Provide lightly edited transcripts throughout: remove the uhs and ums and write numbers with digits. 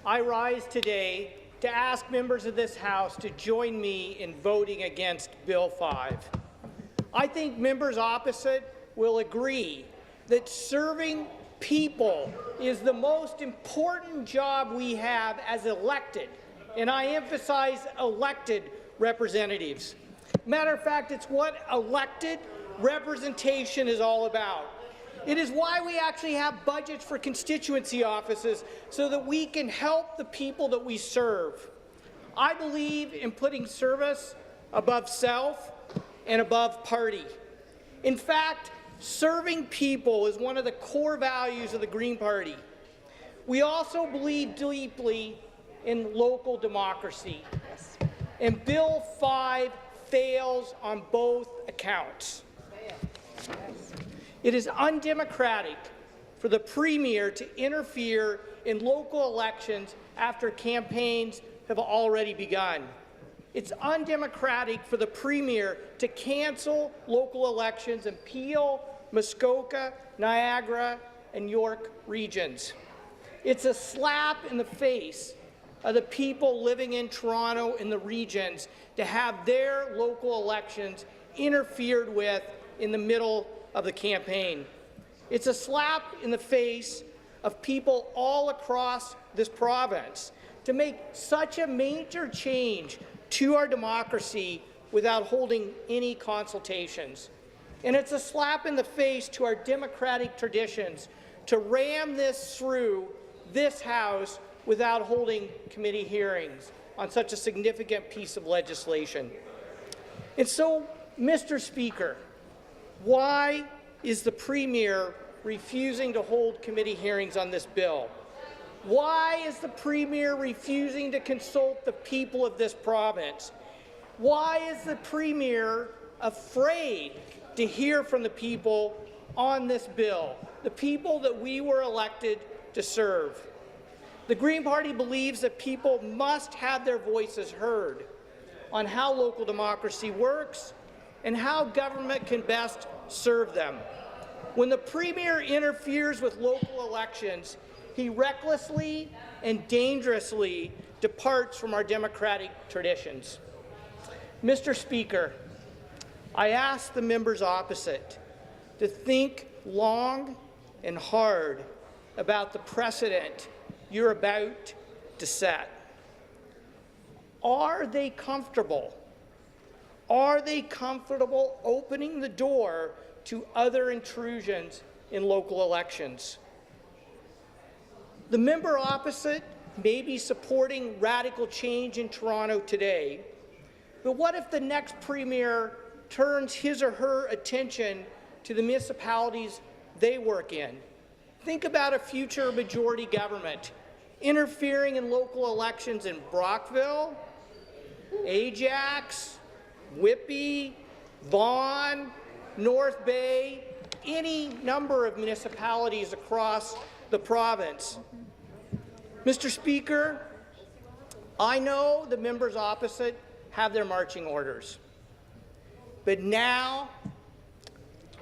I rise today to ask members of this House to join me in voting against Bill 5. I think members opposite will agree that serving people is the most important job we have as elected, and I emphasize elected representatives. Matter of fact, it's what elected representation is all about. It is why we actually have budgets for constituency offices so that we can help the people that we serve. I believe in putting service above self and above party. In fact, serving people is one of the core values of the Green Party. We also believe deeply in local democracy, and Bill 5 fails on both accounts. It is undemocratic for the Premier to interfere in local elections after campaigns have already begun. It's undemocratic for the Premier to cancel local elections in Peel, Muskoka, Niagara, and York regions. It's a slap in the face of the people living in Toronto and the regions to have their local elections interfered with in the middle of the campaign. It's a slap in the face of people all across this province to make such a major change to our democracy without holding any consultations. And it's a slap in the face to our democratic traditions to ram this through this House without holding committee hearings on such a significant piece of legislation. And so, Mr. Speaker, why is the Premier refusing to hold committee hearings on this bill? Why is the Premier refusing to consult the people of this province? Why is the Premier afraid to hear from the people on this bill, the people that we were elected to serve? The Green Party believes that people must have their voices heard on how local democracy works and how government can best serve them. When the Premier interferes with local elections, he recklessly and dangerously departs from our democratic traditions. Mr. Speaker, I ask the members opposite to think long and hard about the precedent you're about to set. Are they comfortable? Are they comfortable opening the door to other intrusions in local elections? The member opposite may be supporting radical change in Toronto today, but what if the next Premier turns his or her attention to the municipalities they work in? Think about a future majority government interfering in local elections in Brockville, Ajax, Whitby, Vaughan, North Bay, any number of municipalities across the province. Mr. Speaker, I know the members opposite have their marching orders, but now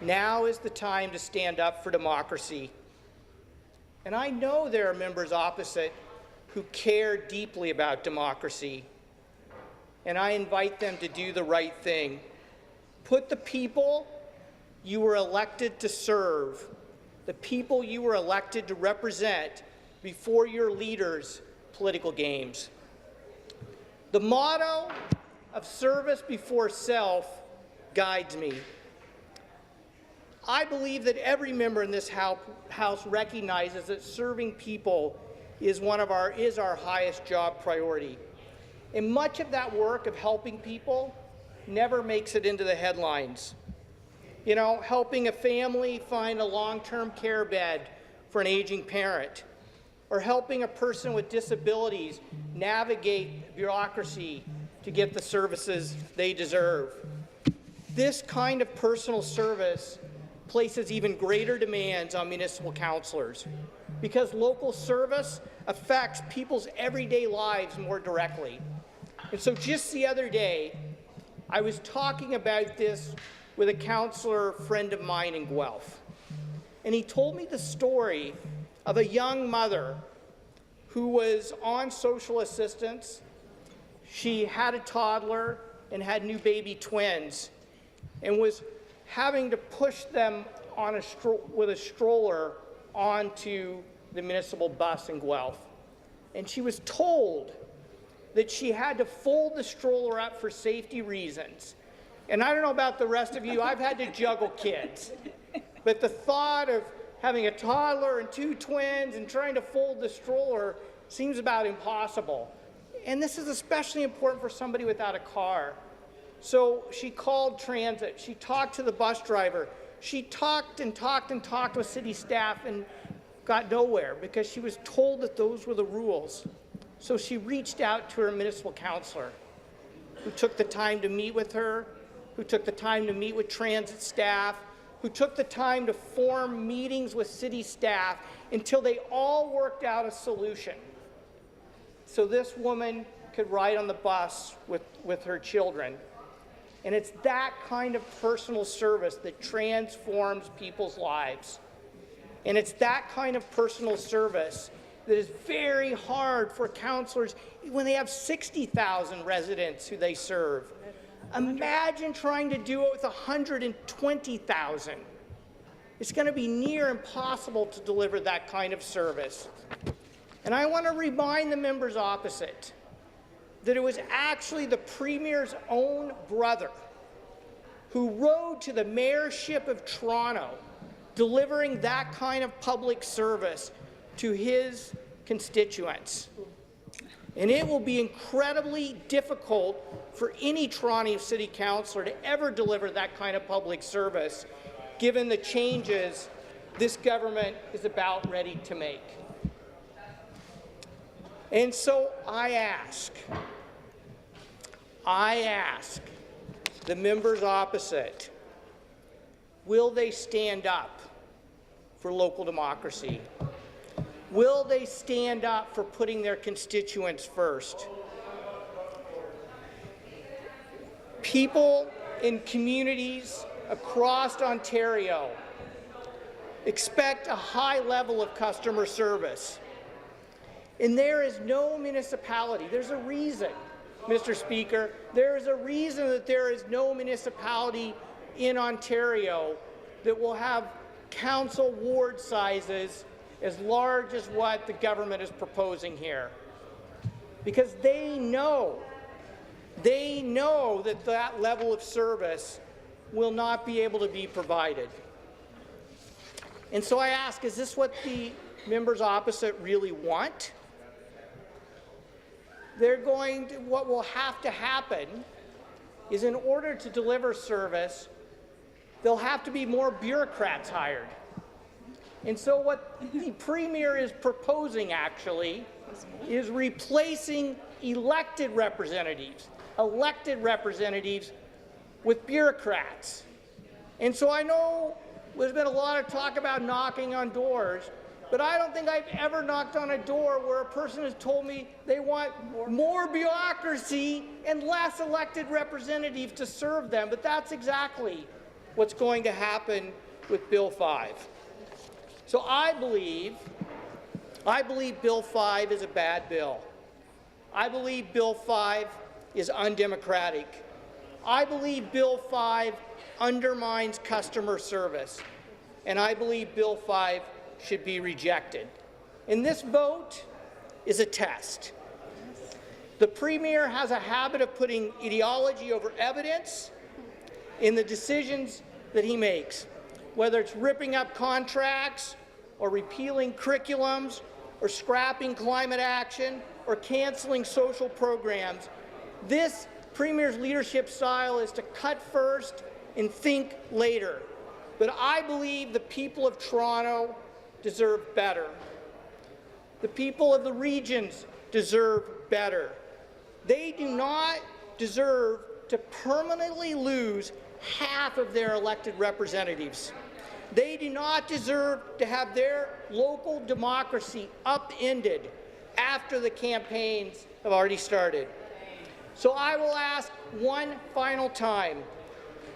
is the time to stand up for democracy. And I know there are members opposite who care deeply about democracy, and I invite them to do the right thing. Put the people you were elected to serve, the people you were elected to represent, before your leaders' political games. The motto of service before self guides me. I believe that every member in this House recognizes that serving people is our highest job priority. And much of that work of helping people never makes it into the headlines. You know, helping a family find a long-term care bed for an aging parent, or helping a person with disabilities navigate bureaucracy to get the services they deserve. This kind of personal service places even greater demands on municipal councillors, because local service affects people's everyday lives more directly. And so just the other day, I was talking about this with a councillor friend of mine in Guelph, and he told me the story of a young mother who was on social assistance. She had a toddler and had new baby twins and was having to push them on with a stroller onto the municipal bus in Guelph. And she was told that she had to fold the stroller up for safety reasons. And I don't know about the rest of you, I've had to juggle kids. But the thought of having a toddler and two twins and trying to fold the stroller seems about impossible. And this is especially important for somebody without a car. So she called transit. She talked to the bus driver. She talked and talked and talked with city staff and got nowhere because she was told that those were the rules. So she reached out to her municipal councillor, who took the time to meet with her, who took the time to meet with transit staff, who took the time to form meetings with city staff until they all worked out a solution. So this woman could ride on the bus with her children. And it's that kind of personal service that transforms people's lives. And it's that kind of personal service that is very hard for councillors when they have 60,000 residents who they serve. Imagine trying to do it with 120,000. It's going to be near impossible to deliver that kind of service. And I want to remind the members opposite that it was actually the Premier's own brother who rode to the mayorship of Toronto delivering that kind of public service to his constituents. And it will be incredibly difficult for any Toronto City Councillor to ever deliver that kind of public service, given the changes this government is about ready to make. And so I ask the members opposite, will they stand up for local democracy? Will they stand up for putting their constituents first? People in communities across Ontario expect a high level of customer service. And there is no municipality. There's a reason, Mr. Speaker. There is a reason that there is no municipality in Ontario that will have council ward sizes as large as what the government is proposing here. Because they know that that level of service will not be able to be provided. And so I ask, is this what the members opposite really want? What will have to happen is, in order to deliver service, there'll have to be more bureaucrats hired. And so what the Premier is proposing actually is replacing elected representatives with bureaucrats. And so I know there's been a lot of talk about knocking on doors, but I don't think I've ever knocked on a door where a person has told me they want more bureaucracy and less elected representatives to serve them. But that's exactly what's going to happen with Bill 5. So I believe Bill 5 is a bad bill. I believe Bill 5 is undemocratic. I believe Bill 5 undermines customer service. And I believe Bill 5 should be rejected. And this vote is a test. The Premier has a habit of putting ideology over evidence in the decisions that he makes, whether it's ripping up contracts or repealing curriculums or scrapping climate action or cancelling social programs. This Premier's leadership style is to cut first and think later. But I believe the people of Toronto deserve better. The people of the regions deserve better. They do not deserve to permanently lose half of their elected representatives. They do not deserve to have their local democracy upended after the campaigns have already started. So I will ask one final time,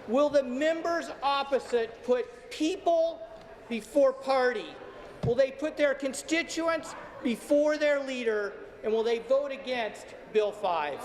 will the members opposite put people before party? Will they put their constituents before their leader, and will they vote against Bill 5?